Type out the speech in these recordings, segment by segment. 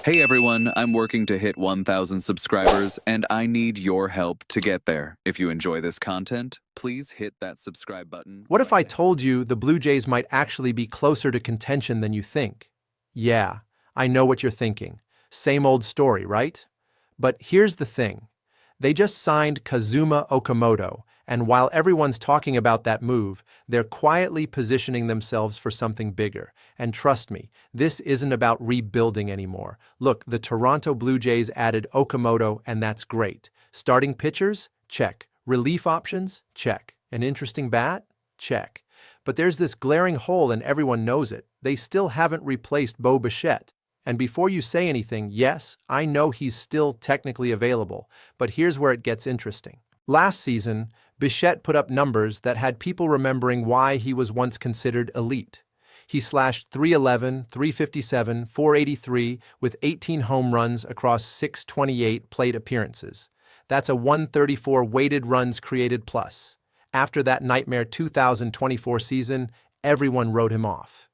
Hey everyone, I'm working to hit 1,000 subscribers and I need your help to get there. If you enjoy this content, please hit that subscribe button. What if I told you the Blue Jays might actually be closer to contention than you think? Yeah, I know what you're thinking. Same old story, right? But here's the thing. They just signed Kazuma Okamoto, and while everyone's talking about that move, they're quietly positioning themselves for something bigger. And trust me, this isn't about rebuilding anymore. Look, the Toronto Blue Jays added Okamoto, and that's great. Starting pitchers? Check. Relief options? Check. An interesting bat? Check. But there's this glaring hole and everyone knows it. They still haven't replaced Bo Bichette. And before you say anything, yes, I know he's still technically available, but here's where it gets interesting. Last season, Bichette put up numbers that had people remembering why he was once considered elite. He slashed .311, .357, .483 with 18 home runs across 628 plate appearances. That's a 134 weighted runs created plus. After that nightmare 2024 season, everyone wrote him off.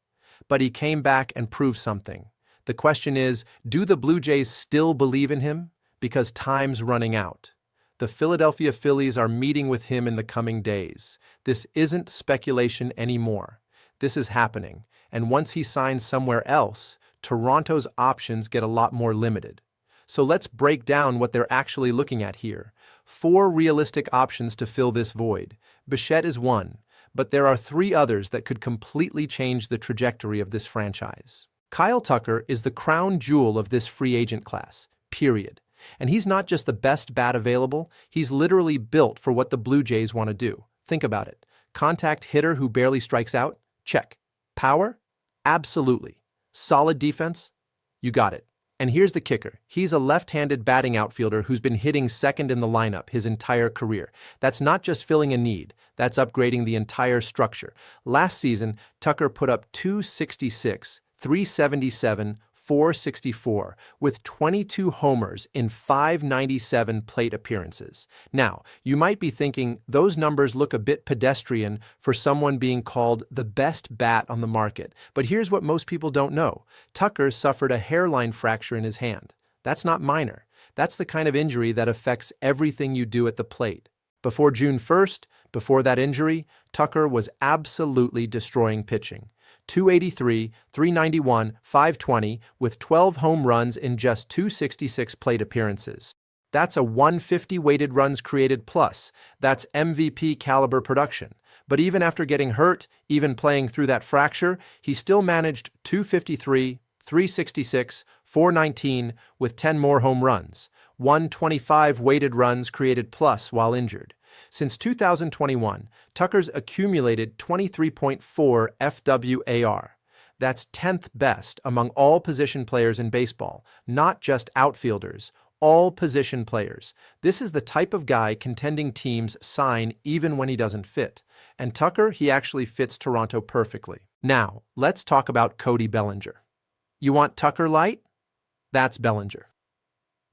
But he came back and proved something. The question is, do the Blue Jays still believe in him? Because time's running out. The Philadelphia Phillies are meeting with him in the coming days. This isn't speculation anymore. This is happening. And once he signs somewhere else, Toronto's options get a lot more limited. So let's break down what they're actually looking at here. 4 realistic options to fill this void. Bichette is one, but there are 3 others that could completely change the trajectory of this franchise. Kyle Tucker is the crown jewel of this free agent class, period. And he's not just the best bat available, he's literally built for what the Blue Jays want to do. Think about it. Contact hitter who barely strikes out? Check. Power? Absolutely. Solid defense? You got it. And here's the kicker. He's a left-handed batting outfielder who's been hitting second in the lineup his entire career. That's not just filling a need, that's upgrading the entire structure. Last season, Tucker put up .266, .377, .464 with 22 homers in 597 plate appearances. Now, you might be thinking those numbers look a bit pedestrian for someone being called the best bat on the market. But here's what most people don't know. Tucker suffered a hairline fracture in his hand. That's not minor. That's the kind of injury that affects everything you do at the plate. Before June 1st, before that injury, Tucker was absolutely destroying pitching. .283, .391, .520 with 12 home runs in just 266 plate appearances. That's a 150 weighted runs created plus. That's MVP caliber production. But even after getting hurt, even playing through that fracture, he still managed .253, .366, .419 with 10 more home runs. 125 weighted runs created plus while injured. Since 2021, Tucker's accumulated 23.4 FWAR. That's 10th best among all position players in baseball, not just outfielders, all position players. This is the type of guy contending teams sign even when he doesn't fit. And Tucker, he actually fits Toronto perfectly. Now, let's talk about Cody Bellinger. You want Tucker light? That's Bellinger.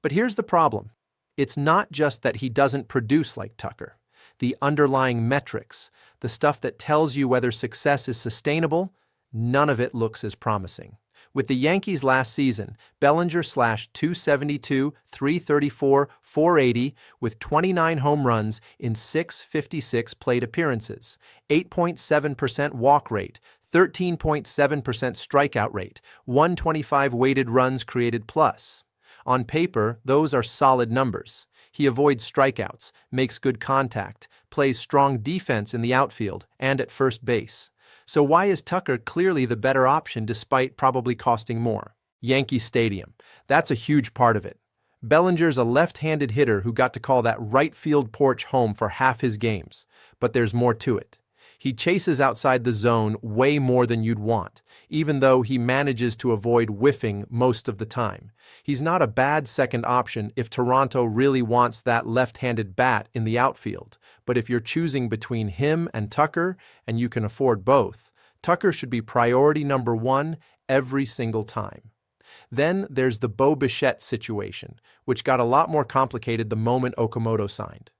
But here's the problem. It's not just that he doesn't produce like Tucker. The underlying metrics, the stuff that tells you whether success is sustainable, none of it looks as promising. With the Yankees last season, Bellinger slashed .272, .334, .480 with 29 home runs in 656 plate appearances, 8.7% walk rate, 13.7% strikeout rate, 125 weighted runs created plus. On paper, those are solid numbers. He avoids strikeouts, makes good contact, plays strong defense in the outfield and at first base. So why is Tucker clearly the better option despite probably costing more? Yankee Stadium. That's a huge part of it. Bellinger's a left-handed hitter who got to call that right field porch home for half his games. But there's more to it. He chases outside the zone way more than you'd want, even though he manages to avoid whiffing most of the time. He's not a bad second option if Toronto really wants that left-handed bat in the outfield, but if you're choosing between him and Tucker, and you can afford both, Tucker should be priority number 1 every single time. Then there's the Bo Bichette situation, which got a lot more complicated the moment Okamoto signed.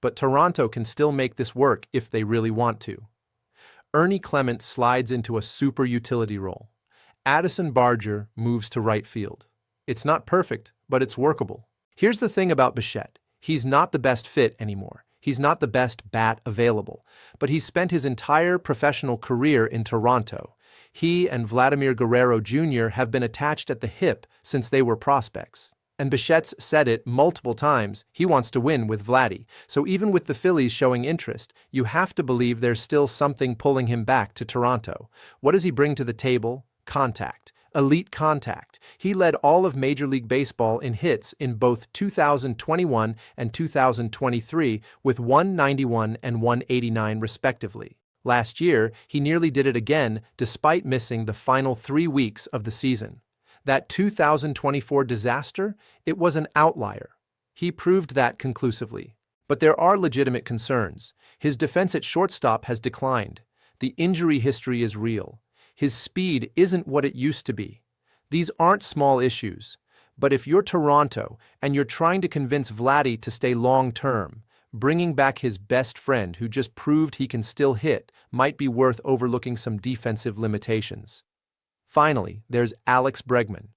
But Toronto can still make this work if they really want to. Ernie Clement slides into a super utility role. Addison Barger moves to right field. It's not perfect, but it's workable. Here's the thing about Bichette. He's not the best fit anymore. He's not the best bat available, but he's spent his entire professional career in Toronto. He and Vladimir Guerrero Jr. have been attached at the hip since they were prospects. And Bichette's said it multiple times, he wants to win with Vladdy. So even with the Phillies showing interest, you have to believe there's still something pulling him back to Toronto. What does he bring to the table? Contact. Elite contact. He led all of Major League Baseball in hits in both 2021 and 2023 with 191 and 189 respectively. Last year, he nearly did it again despite missing the final 3 weeks of the season. That 2024 disaster, it was an outlier. He proved that conclusively. But there are legitimate concerns. His defense at shortstop has declined. The injury history is real. His speed isn't what it used to be. These aren't small issues. But if you're Toronto and you're trying to convince Vladdy to stay long-term, bringing back his best friend who just proved he can still hit might be worth overlooking some defensive limitations. Finally, there's Alex Bregman.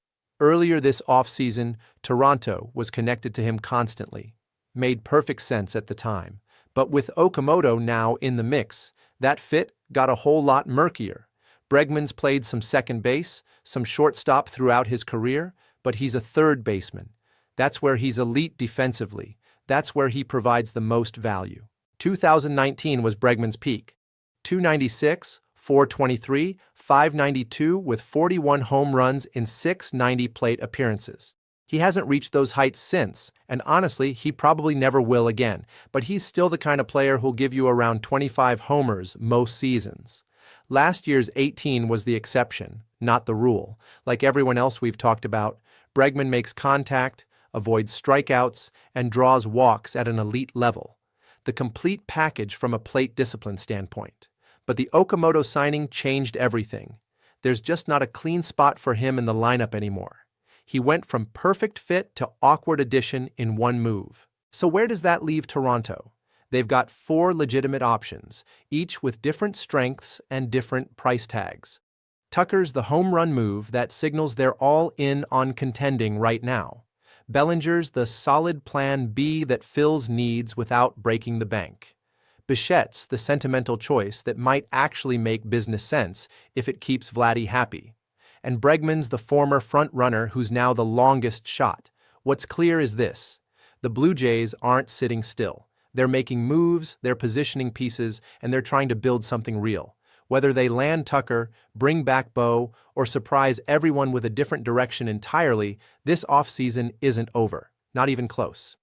Earlier this offseason, Toronto was connected to him constantly. Made perfect sense at the time. But with Okamoto now in the mix, that fit got a whole lot murkier. Bregman's played some second base, some shortstop throughout his career, but he's a third baseman. That's where he's elite defensively. That's where he provides the most value. 2019 was Bregman's peak. 296, 423, 592 with 41 home runs in 690 plate appearances. He hasn't reached those heights since, and honestly, he probably never will again, but he's still the kind of player who'll give you around 25 homers most seasons. Last year's 18 was the exception, not the rule. Like everyone else we've talked about, Bregman makes contact, avoids strikeouts, and draws walks at an elite level. The complete package from a plate discipline standpoint. But the Okamoto signing changed everything. There's just not a clean spot for him in the lineup anymore. He went from perfect fit to awkward addition in one move. So where does that leave Toronto? They've got 4 legitimate options, each with different strengths and different price tags. Tucker's the home run move that signals they're all in on contending right now. Bellinger's the solid plan B that fills needs without breaking the bank. Bichette's the sentimental choice that might actually make business sense if it keeps Vladdy happy. And Bregman's the former front-runner who's now the longest shot. What's clear is this. The Blue Jays aren't sitting still. They're making moves, they're positioning pieces, and they're trying to build something real. Whether they land Tucker, bring back Bo, or surprise everyone with a different direction entirely, this offseason isn't over. Not even close.